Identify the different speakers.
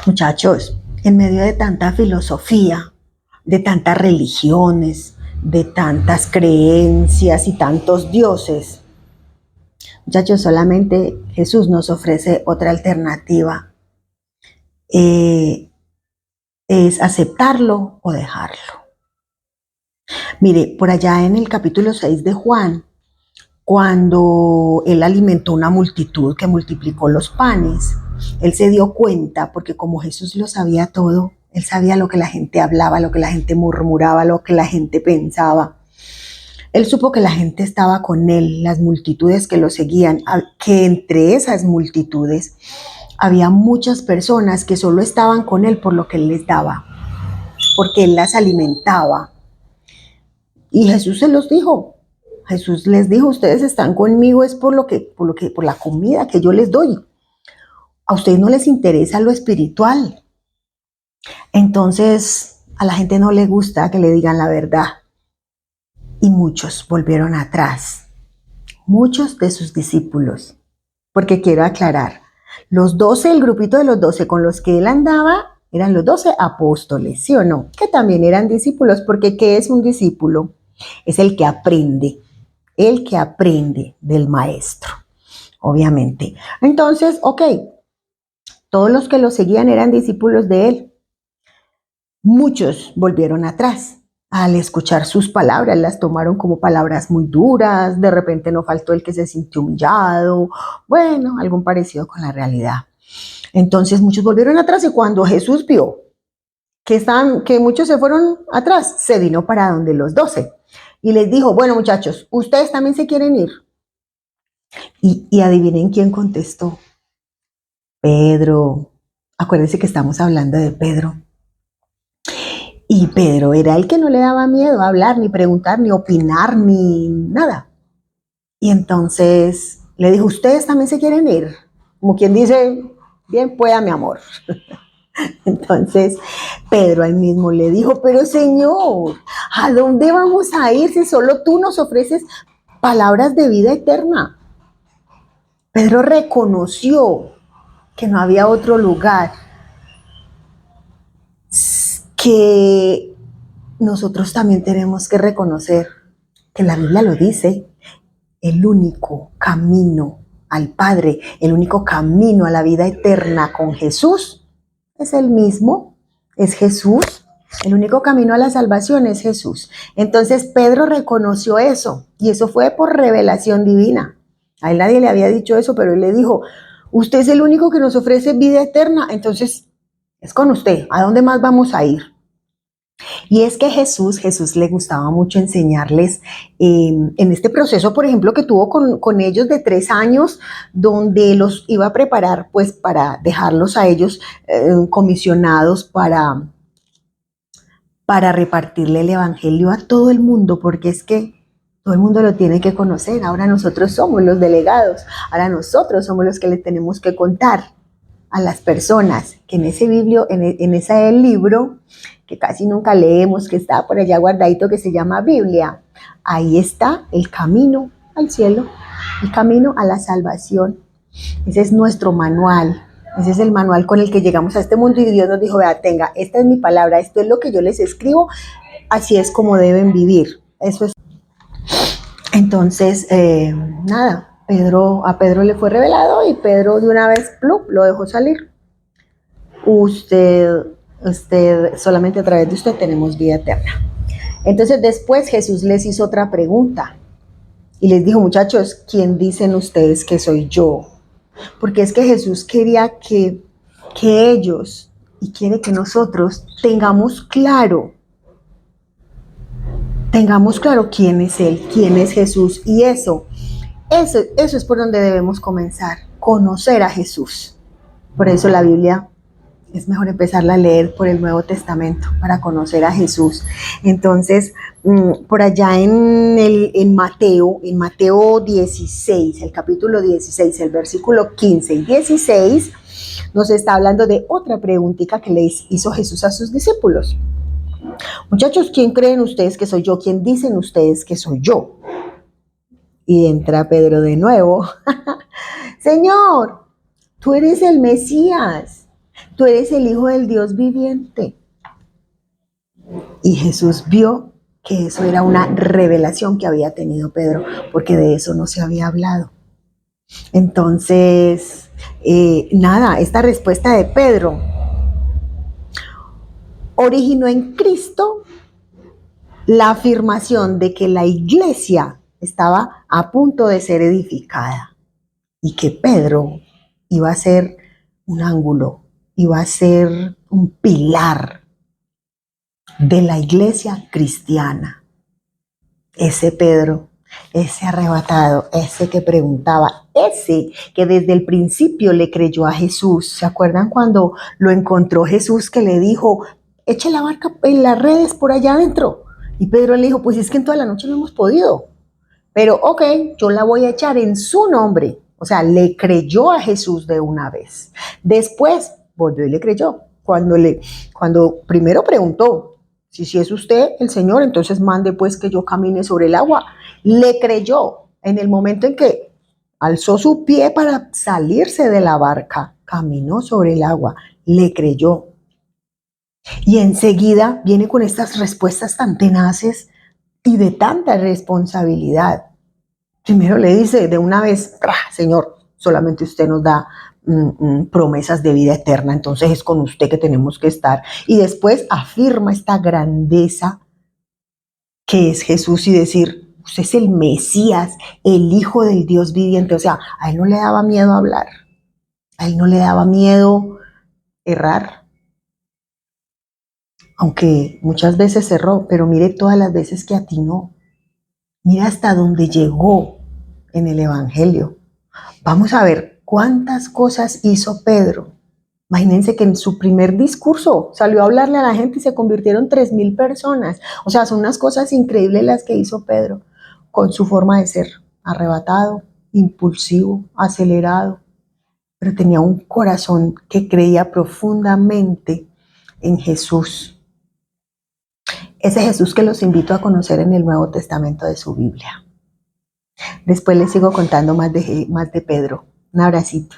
Speaker 1: Muchachos, en medio de tanta filosofía, de tantas religiones, de tantas creencias y tantos dioses, muchachos, solamente Jesús nos ofrece otra alternativa. Es aceptarlo o dejarlo. Mire, por allá en el capítulo 6 de Juan, cuando él alimentó una multitud que multiplicó los panes, él se dio cuenta, porque como Jesús lo sabía todo, él sabía lo que la gente hablaba, lo que la gente murmuraba, lo que la gente pensaba. Él supo que la gente estaba con él, las multitudes que lo seguían, que entre esas multitudes había muchas personas que solo estaban con él por lo que él les daba, porque él las alimentaba. Y Jesús se los dijo. Jesús les dijo, ustedes están conmigo es por la comida que yo les doy. A ustedes no les interesa lo espiritual. Entonces, a la gente no le gusta que le digan la verdad. Y muchos volvieron atrás. Muchos de sus discípulos. Porque quiero aclarar, los 12, el grupito de los 12 con los que él andaba, eran los 12 apóstoles, ¿sí o no? Que también eran discípulos, porque ¿qué es un discípulo? Es el que aprende del maestro, obviamente. Entonces, ok, todos los que lo seguían eran discípulos de él. Muchos volvieron atrás. Al escuchar sus palabras, las tomaron como palabras muy duras, de repente no faltó el que se sintió humillado, bueno, algo parecido con la realidad. Entonces muchos volvieron atrás y cuando Jesús vio que muchos se fueron atrás, se vino para donde los 12 y les dijo, bueno muchachos, ¿ustedes también se quieren ir? Y adivinen quién contestó. Pedro. Acuérdense que estamos hablando de Pedro. Y Pedro era el que no le daba miedo a hablar, ni preguntar, ni opinar, ni nada. Y entonces le dijo, ¿ustedes también se quieren ir? Como quien dice, bien pueda mi amor. Entonces Pedro ahí mismo le dijo, pero Señor, ¿a dónde vamos a ir si solo tú nos ofreces palabras de vida eterna? Pedro reconoció que no había otro lugar, que nosotros también tenemos que reconocer que la Biblia lo dice, el único camino al Padre, el único camino a la vida eterna con Jesús es el mismo, es Jesús. El único camino a la salvación es Jesús. Entonces Pedro reconoció eso y eso fue por revelación divina. A él nadie le había dicho eso, pero él le dijo, usted es el único que nos ofrece vida eterna, entonces es con usted. ¿A dónde más vamos a ir? Y es que Jesús le gustaba mucho enseñarles en este proceso, por ejemplo, que tuvo con ellos de 3 años, donde los iba a preparar pues para dejarlos a ellos comisionados para repartirle el evangelio a todo el mundo, porque es que todo el mundo lo tiene que conocer. Ahora nosotros somos los delegados, ahora nosotros somos los que le tenemos que contar a las personas que en ese libro que casi nunca leemos, que está por allá guardadito, que se llama Biblia, ahí está el camino al cielo, el camino a la salvación. Ese es nuestro manual, ese es el manual con el que llegamos a este mundo y Dios nos dijo, vea, tenga, esta es mi palabra, esto es lo que yo les escribo, así es como deben vivir. Eso es. Entonces, nada, a Pedro le fue revelado y Pedro de una vez, ¡plup!, lo dejó salir. Usted, solamente a través de usted tenemos vida eterna. Entonces después Jesús les hizo otra pregunta y les dijo, muchachos, ¿quién dicen ustedes que soy yo? Porque es que Jesús quería que ellos, y quiere que nosotros tengamos claro quién es Él, quién es Jesús. Y eso es por donde debemos comenzar, conocer a Jesús. Por eso la Biblia es mejor empezarla a leer por el Nuevo Testamento para conocer a Jesús. Entonces, por allá en Mateo 16, el capítulo 16, el versículo 15 y 16, nos está hablando de otra preguntita que les hizo Jesús a sus discípulos. Muchachos, ¿quién creen ustedes que soy yo? ¿Quién dicen ustedes que soy yo? Y entra Pedro de nuevo. Señor, tú eres el Mesías. tú eres el Hijo del Dios viviente. Y Jesús vio que eso era una revelación que había tenido Pedro, porque de eso no se había hablado. Entonces, nada, esta respuesta de Pedro originó en Cristo la afirmación de que la iglesia estaba a punto de ser edificada y que Pedro iba a ser un ángulo, iba a ser un pilar de la iglesia cristiana. Ese Pedro, ese arrebatado, ese que preguntaba, ese que desde el principio le creyó a Jesús. ¿Se acuerdan cuando lo encontró Jesús que le dijo, eche la barca en las redes por allá adentro? Y Pedro le dijo, pues es que en toda la noche no hemos podido, pero ok, yo la voy a echar en su nombre. O sea, le creyó a Jesús de una vez. Después volvió y le creyó. Cuando primero preguntó, si es usted el Señor, entonces mande pues que yo camine sobre el agua. Le creyó en el momento en que alzó su pie para salirse de la barca, caminó sobre el agua, le creyó. Y enseguida viene con estas respuestas tan tenaces y de tanta responsabilidad. Primero le dice de una vez, Señor, solamente usted nos da promesas de vida eterna, entonces es con usted que tenemos que estar. Y después afirma esta grandeza que es Jesús y decir, usted es el Mesías, el Hijo del Dios viviente. O sea, a él no le daba miedo hablar, a él no le daba miedo errar, aunque muchas veces erró, pero mire todas las veces que atinó. Mira hasta dónde llegó en el Evangelio. Vamos a ver cuántas cosas hizo Pedro. Imagínense que en su primer discurso salió a hablarle a la gente y se convirtieron 3,000 personas. O sea, son unas cosas increíbles las que hizo Pedro con su forma de ser, arrebatado, impulsivo, acelerado, pero tenía un corazón que creía profundamente en Jesús. Ese Jesús que los invito a conocer en el Nuevo Testamento de su Biblia. Después les sigo contando más de Pedro. Un abracito.